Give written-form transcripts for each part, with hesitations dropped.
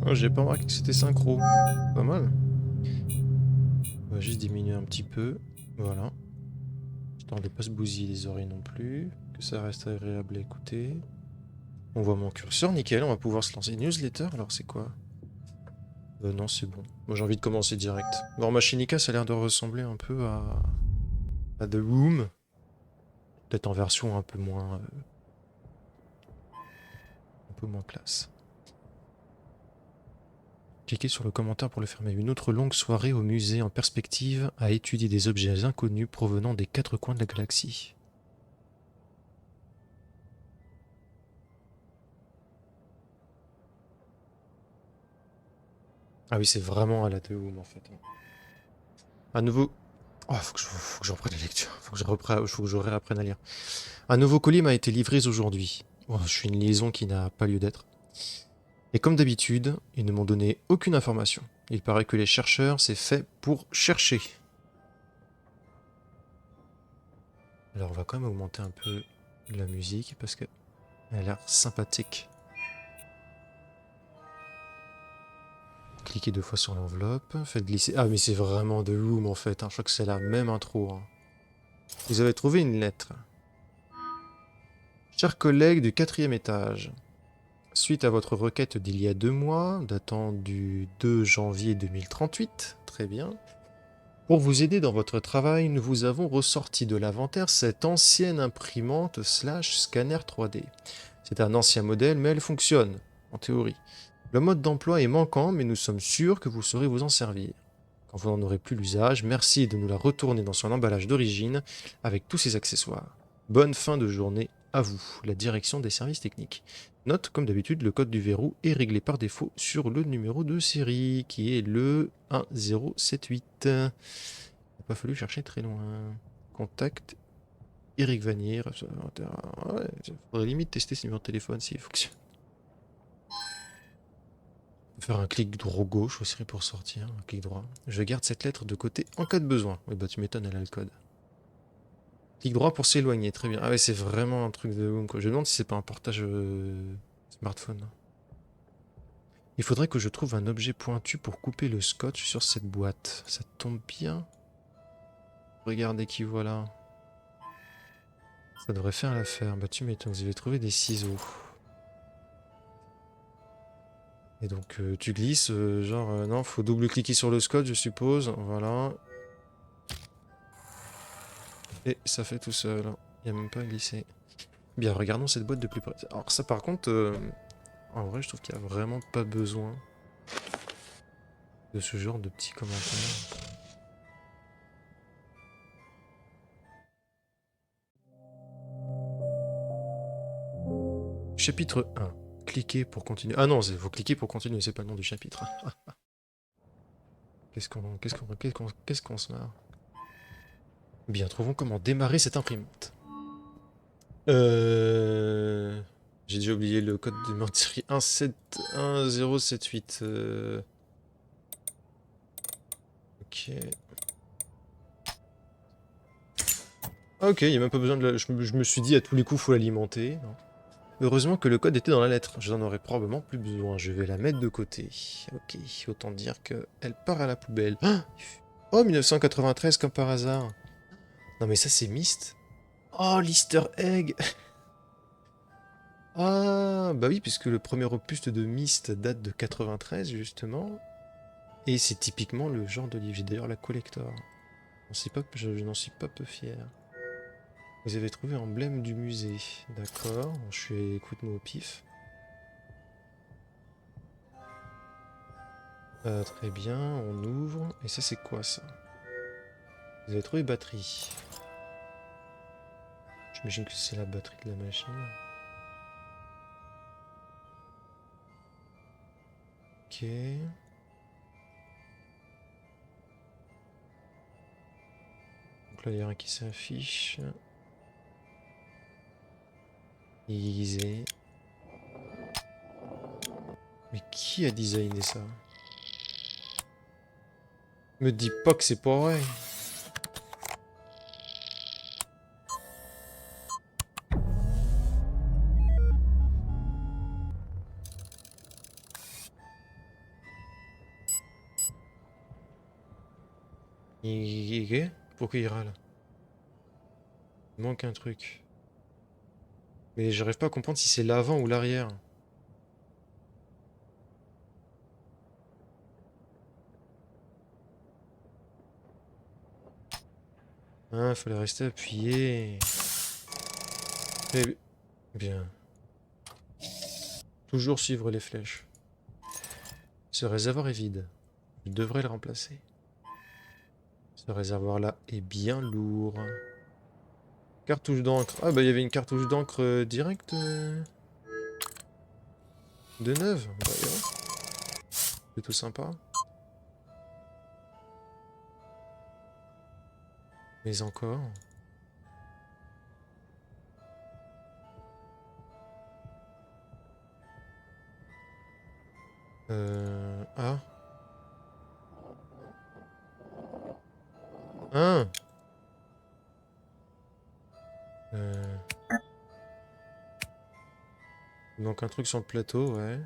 Oh, j'ai pas remarqué que c'était synchro. Pas mal. On va juste diminuer un petit peu. Voilà. Histoire de pas se bousiller les oreilles non plus. Que ça reste agréable à écouter. On voit mon curseur, nickel. On va pouvoir se lancer. Newsletter, alors c'est quoi? Non, c'est bon. Moi j'ai envie de commencer direct. Bon, Machinica, ça a l'air de ressembler un peu à The Room. Peut-être en version un peu moins classe. Cliquez sur le commentaire pour le fermer. Une autre longue soirée au musée en perspective à étudier des objets inconnus provenant des quatre coins de la galaxie. Ah oui, c'est vraiment à la The Room en fait. Un nouveau... Oh, faut que je reprenne la lecture. Faut que je réapprenne à lire. Un nouveau colis m'a été livré aujourd'hui. Oh, je suis une liaison qui n'a pas lieu d'être. Et comme d'habitude, ils ne m'ont donné aucune information. Il paraît que les chercheurs, c'est fait pour chercher. Alors on va quand même augmenter un peu la musique parce qu'elle a l'air sympathique. Cliquez 2 fois sur l'enveloppe, faites glisser... Ah mais c'est vraiment de Loom en fait, hein. Je crois que c'est la même intro, hein. Vous avez trouvé une lettre. Chers collègues du 4e étage, suite à votre requête d'il y a 2 mois, datant du 2 janvier 2038, très bien. Pour vous aider dans votre travail, nous vous avons ressorti de l'inventaire cette ancienne imprimante slash scanner 3D. C'est un ancien modèle, mais elle fonctionne, en théorie. Le mode d'emploi est manquant, mais nous sommes sûrs que vous saurez vous en servir. Quand vous n'en aurez plus l'usage, merci de nous la retourner dans son emballage d'origine avec tous ses accessoires. Bonne fin de journée à vous, la direction des services techniques. Note, comme d'habitude, le code du verrou est réglé par défaut sur le numéro de série, qui est le 1078. Il n'a pas fallu chercher très loin. Contact Eric Vanier. Ouais, il faudrait limite tester ce numéro de téléphone s'il fonctionne. Faire un clic droit gauche aussi pour sortir, un clic droit. Je garde cette lettre de côté en cas de besoin. Oui bah tu m'étonnes, elle a le code. Clic droit pour s'éloigner, très bien. Ah ouais, c'est vraiment un truc de boom quoi. Je me demande si c'est pas un portage smartphone. Il faudrait que je trouve un objet pointu pour couper le scotch sur cette boîte. Ça tombe bien. Regardez qui voilà. Ça devrait faire l'affaire. Bah tu m'étonnes, vous avez trouvé des ciseaux. Et donc tu glisses, non, faut double-cliquer sur le scotch je suppose. Voilà. Et ça fait tout seul. Il n'y a même pas à glisser. Bien, regardons cette boîte de plus près. Alors ça par contre, en vrai je trouve qu'il n'y a vraiment pas besoin de ce genre de petits commentaires. Chapitre 1. Cliquez pour continuer. Ah non, il faut cliquer pour continuer, c'est pas le nom du chapitre. Qu'est-ce qu'on se marre. Bien, trouvons comment démarrer cette imprimante. J'ai déjà oublié le code de menterie 171078. Ok. Ah ok, il n'y a même pas besoin de la... Je me suis dit à tous les coups faut l'alimenter. Non. Heureusement que le code était dans la lettre. Je n'en aurais probablement plus besoin. Je vais la mettre de côté. Ok, autant dire que elle part à la poubelle. Ah oh, 1993 comme par hasard. Non mais ça c'est Myst. Oh, l'Easter egg. Ah, bah oui, puisque le premier opus de Myst date de 93 justement. Et c'est typiquement le genre de livre. J'ai d'ailleurs la collector. Je n'en suis pas peu fier. Vous avez trouvé emblème du musée. D'accord, je suis écoute-moi au pif. Très bien, on ouvre. Et ça, c'est quoi ça? Vous avez trouvé batterie. J'imagine que c'est la batterie de la machine. Ok. Donc là, il y a rien qui s'affiche. Easy. Mais qui a designé ça? Me dis pas que c'est pas vrai. Pourquoi il râle? Il manque un truc. Mais j'arrive pas à comprendre si c'est l'avant ou l'arrière. Ah, fallait rester appuyé. Eh bien. Toujours suivre les flèches. Ce réservoir est vide. Je devrais le remplacer. Ce réservoir-là est bien lourd. Cartouche d'encre. Ah bah il y avait une cartouche d'encre directe de neuve. Bah, ouais. Plutôt sympa. Mais encore. Ah. Ah. Euh... Il manque un truc sur le plateau, ouais.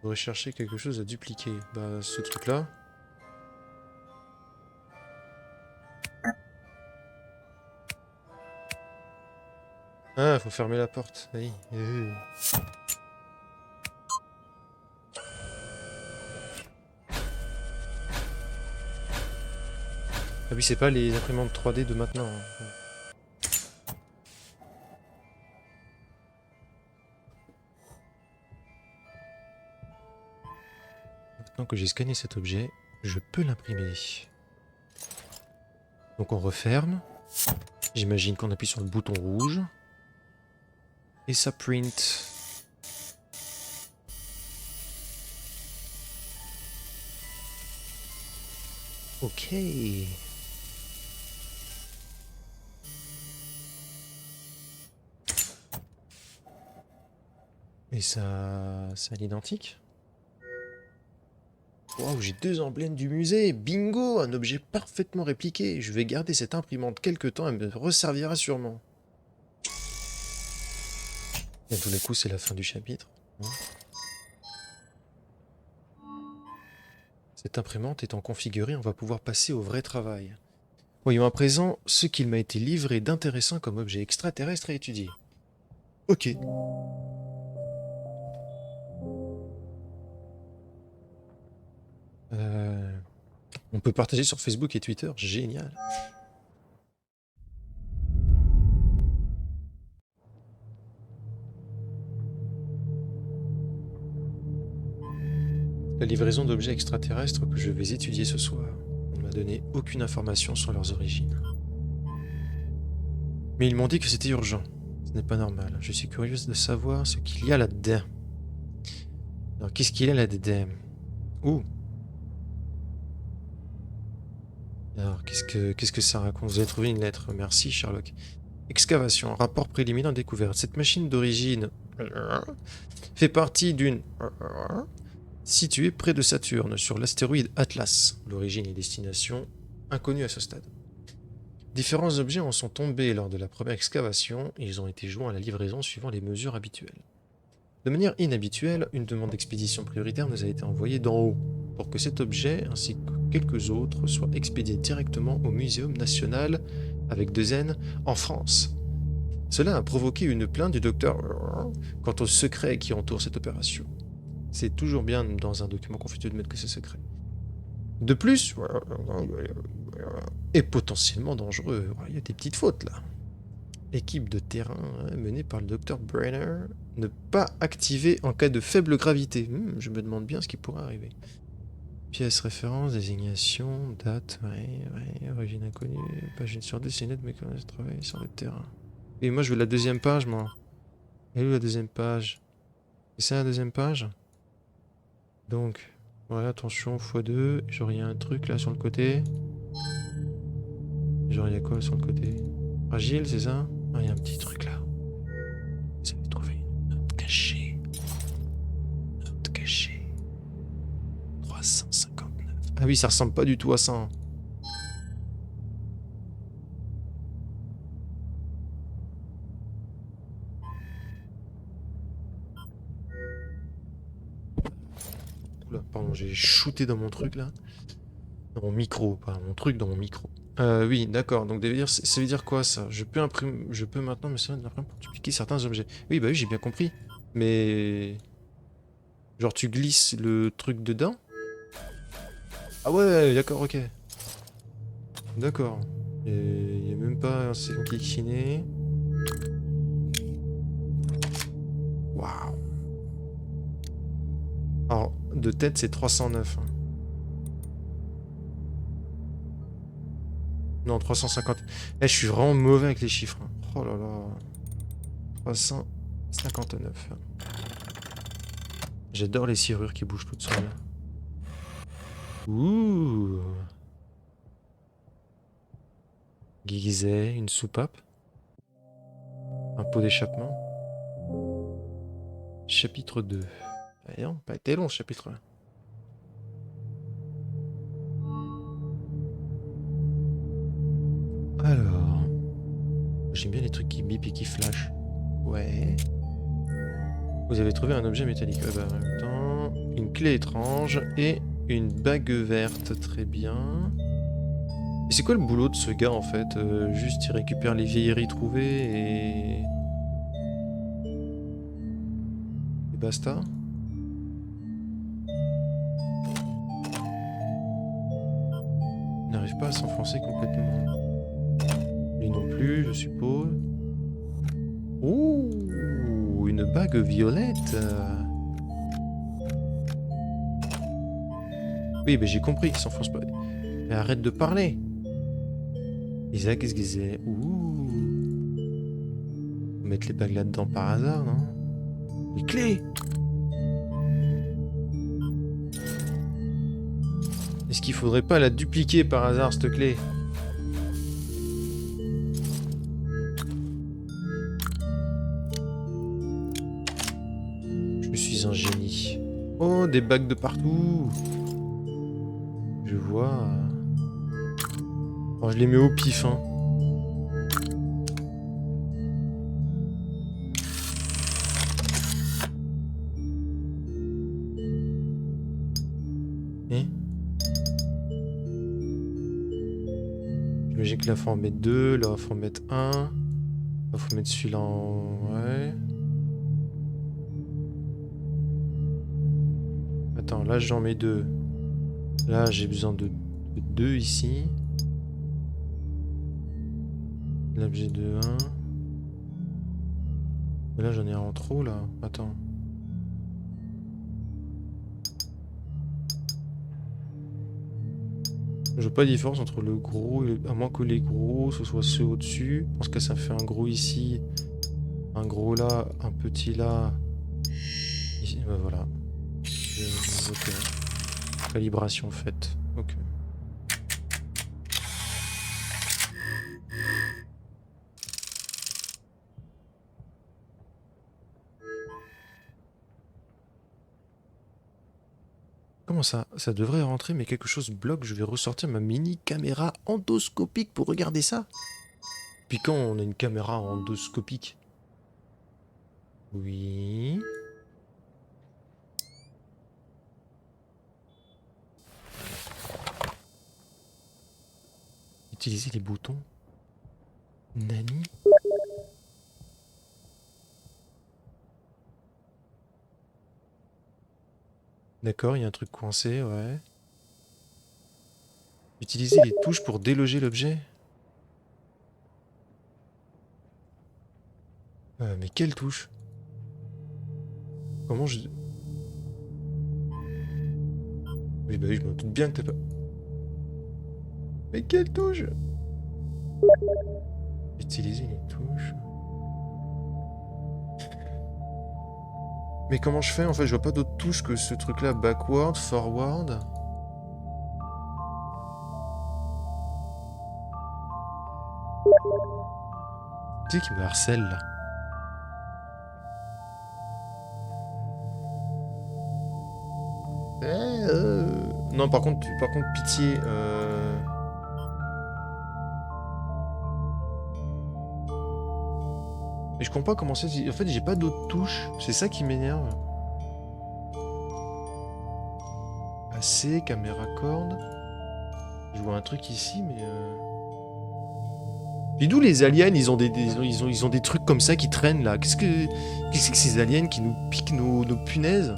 Faudrait chercher quelque chose à dupliquer. Bah ce truc-là. Ah, faut fermer la porte. Oui. Ah oui, c'est pas les imprimantes 3D de maintenant, hein. Maintenant que j'ai scanné cet objet, je peux l'imprimer. Donc on referme. J'imagine qu'on appuie sur le bouton rouge. Et ça print. Ok. Et ça... c'est à l'identique. Waouh, j'ai 2 emblèmes du musée. Bingo, un objet parfaitement répliqué. Je vais garder cette imprimante quelque temps, elle me resservira sûrement. Et à tous les coups, c'est la fin du chapitre, hein. Cette imprimante étant configurée, on va pouvoir passer au vrai travail. Voyons à présent ce qu'il m'a été livré d'intéressant comme objet extraterrestre à étudier. Ok. Euh, on peut partager sur Facebook et Twitter, génial. La livraison d'objets extraterrestres que je vais étudier ce soir. On ne m'a donné aucune information sur leurs origines. Mais ils m'ont dit que c'était urgent. Ce n'est pas normal. Je suis curieuse de savoir ce qu'il y a là-dedans. Alors, qu'est-ce qu'il y a là-dedans? Ouh. Alors, qu'est-ce que ça raconte? Vous avez trouvé une lettre. Merci, Sherlock. Excavation. Rapport préliminaire découverte. Cette machine d'origine fait partie d'une située près de Saturne, sur l'astéroïde Atlas. L'origine et destination inconnues à ce stade. Différents objets en sont tombés lors de la première excavation et ils ont été joints à la livraison suivant les mesures habituelles. De manière inhabituelle, une demande d'expédition prioritaire nous a été envoyée d'en haut pour que cet objet ainsi que quelques autres soient expédiés directement au Muséum national avec 2 N en France. Cela a provoqué une plainte du docteur quant au secret qui entoure cette opération. C'est toujours bien dans un document confidentiel de mettre que c'est secret. De plus, est potentiellement dangereux. Il y a des petites fautes là. Équipe de terrain menée par le docteur Brenner. Ne pas activer en cas de faible gravité. Je me demande bien ce qui pourrait arriver. Pièce, référence, désignation, date, ouais, origine inconnue, page sur dessinée de mes collègues de travail sur le terrain. Et moi je veux la deuxième page, moi. Elle est où la deuxième page? C'est ça la deuxième page? Donc, voilà, attention, x2. Genre, il y a un truc là sur le côté. Genre, il y a quoi sur le côté? Fragile, c'est ça? Ah, il y a un petit truc là. Vous avez trouvé une note cachée. Note cachée. 359. Ah oui, ça ressemble pas du tout à ça, hein. Oula, pardon, j'ai shooté dans mon truc là. Dans mon micro, pas mon truc, dans mon micro. Oui, d'accord. Donc ça veut dire quoi ça? Je peux maintenant me servir de l'imprimante pour dupliquer certains objets. Oui, bah oui, j'ai bien compris. Mais genre tu glisses le truc dedans? Ah ouais, d'accord, ok. D'accord. Il n'y a même pas un second cliquiné. Waouh. Alors, de tête, c'est 309. Hein. Non, 350. Eh, je suis vraiment mauvais avec les chiffres. Hein. Oh là là. 359. J'adore les serrures qui bougent toutes seules. Ouh. Guisé, une soupape. Un pot d'échappement. Chapitre 2. Eh non, pas été long, chapitre 1. Alors. J'aime bien les trucs qui bip et qui flash. Ouais. Vous avez trouvé un objet métallique. Ah bah, en même temps, une clé étrange et une bague verte. Très bien. Et c'est quoi le boulot de ce gars en fait? Juste il récupère les vieilleries trouvées et basta? Il n'arrive pas à s'enfoncer complètement. Lui non plus, je suppose. Ouh, une bague violette. Oui, mais j'ai compris qu'il s'enfonce pas. Mais arrête de parler. Isaac, qu'est-ce qu'il disait? Ouh. Faut mettre les bagues là-dedans par hasard, non? Les clés! Est-ce qu'il faudrait pas la dupliquer par hasard, cette clé? Je suis un génie. Oh, des bagues de partout! Je vois. Oh, je les mets au pif, hein. Eh? J'imagine que là, faut en mettre deux, là, faut en mettre un. Là, faut mettre celui-là en... Ouais. Attends, là, j'en mets deux. Là, j'ai besoin de deux ici. Là, j'ai de un. Mais là, j'en ai un en trop, là. Attends. Je vois pas de différence entre le gros et à moins que les gros, ce soit ceux au-dessus. Parce que ça fait un gros ici, un gros là, un petit là. Ici, bah voilà. Ok. Calibration faite. Ok. Comment ça? Ça devrait rentrer, mais quelque chose bloque. Je vais ressortir ma mini caméra endoscopique pour regarder ça. Puis quand on a une caméra endoscopique? Oui. Utiliser les boutons. Nani? D'accord, il y a un truc coincé, ouais. Utiliser les touches pour déloger l'objet. Mais quelle touche? Comment je... Oui, bah oui, je me doute bien que t'as pas... Mais quelle touche? Utiliser les touches... Mais comment je fais? En fait, je vois pas d'autres touches que ce truc-là. Backward, forward... Qui c'est qui me harcèle, là? Non, par contre, pitié. Mais je comprends pas comment c'est. En fait, j'ai pas d'autres touches. C'est ça qui m'énerve. AC, caméra corde. Je vois un truc ici, mais... Puis d'où les aliens, ils ont des trucs comme ça qui traînent là. Qu'est-ce que c'est que ces aliens qui nous piquent nos punaises?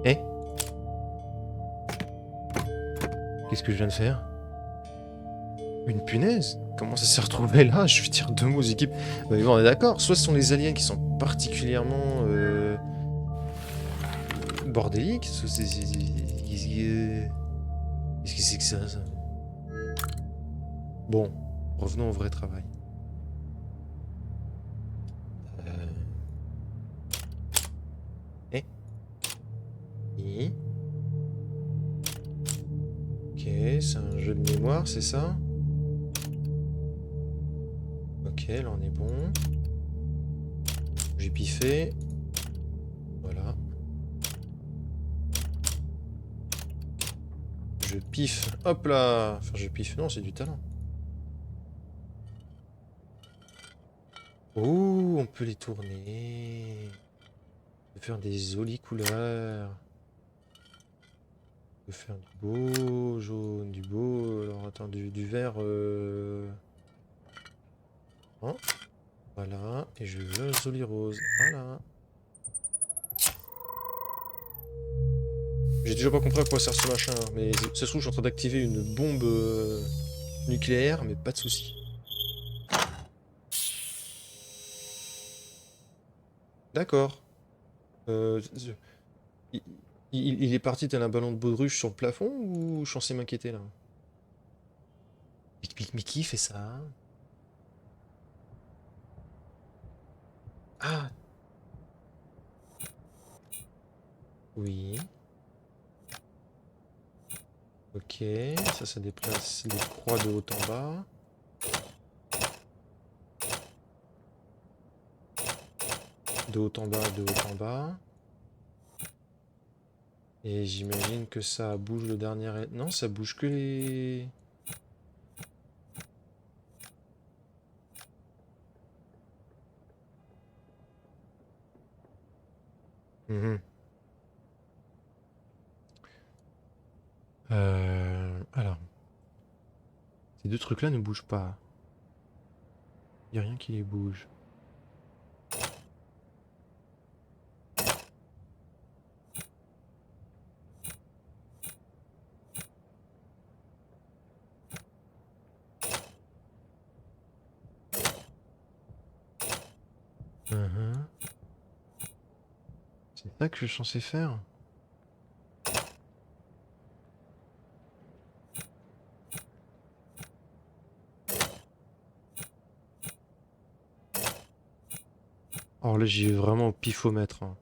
Eh? Qu'est-ce que je viens de faire? Une punaise? Comment ça s'est retrouvé là? Je vais dire deux mots aux équipes. Bah, on est d'accord, soit ce sont les aliens qui sont particulièrement bordéliques, soit qu'est-ce que c'est que ça? Bon, revenons au vrai travail. Eh? Et ok, c'est un jeu de mémoire, c'est ça? Ok, là on est bon. J'ai piffé. Voilà. Je piffe. Hop là! Enfin, je piffe. Non, c'est du talent. Oh, on peut les tourner. On peut faire des jolies couleurs. On peut faire du beau jaune, du beau... Alors attends, du vert... hein, voilà. Et je veux un joli rose. Voilà. J'ai toujours pas compris à quoi sert ce machin. Mais ça se trouve, je suis en train d'activer une bombe nucléaire, mais pas de soucis. D'accord. Euh, il, il est parti tel un ballon de baudruche sur le plafond ou je suis censé m'inquiéter là? Mais qui fait ça? Ah, oui. Ok, ça déplace les croix de haut en bas. De haut en bas, de haut en bas. Et j'imagine que ça bouge le dernier... Non, ça bouge que les... Mhm. Alors, ces deux trucs-là ne bougent pas. Il n'y a rien qui les bouge. Mhm. C'est ça que je suis censé faire? Alors là, j'y vais vraiment au pifomètre, hein.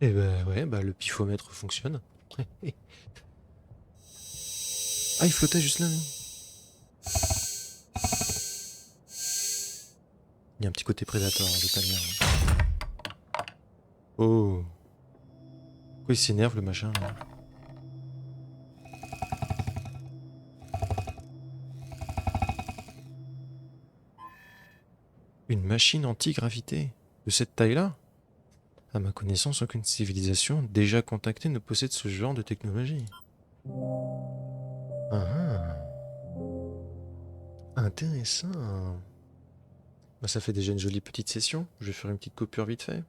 Et ben ouais, bah le pifomètre fonctionne. Ah, il flottait juste là, non? Il y a un petit côté prédateur, je vais pas dire. Oh. Pourquoi il s'énerve le machin là? Une machine anti-gravité? De cette taille-là? À ma connaissance, aucune civilisation déjà contactée ne possède ce genre de technologie. Ah ah. Intéressant. Bah, ça fait déjà une jolie petite session. Je vais faire une petite coupure vite fait.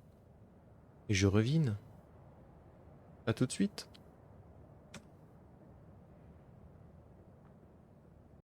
Et je reviens. À tout de suite.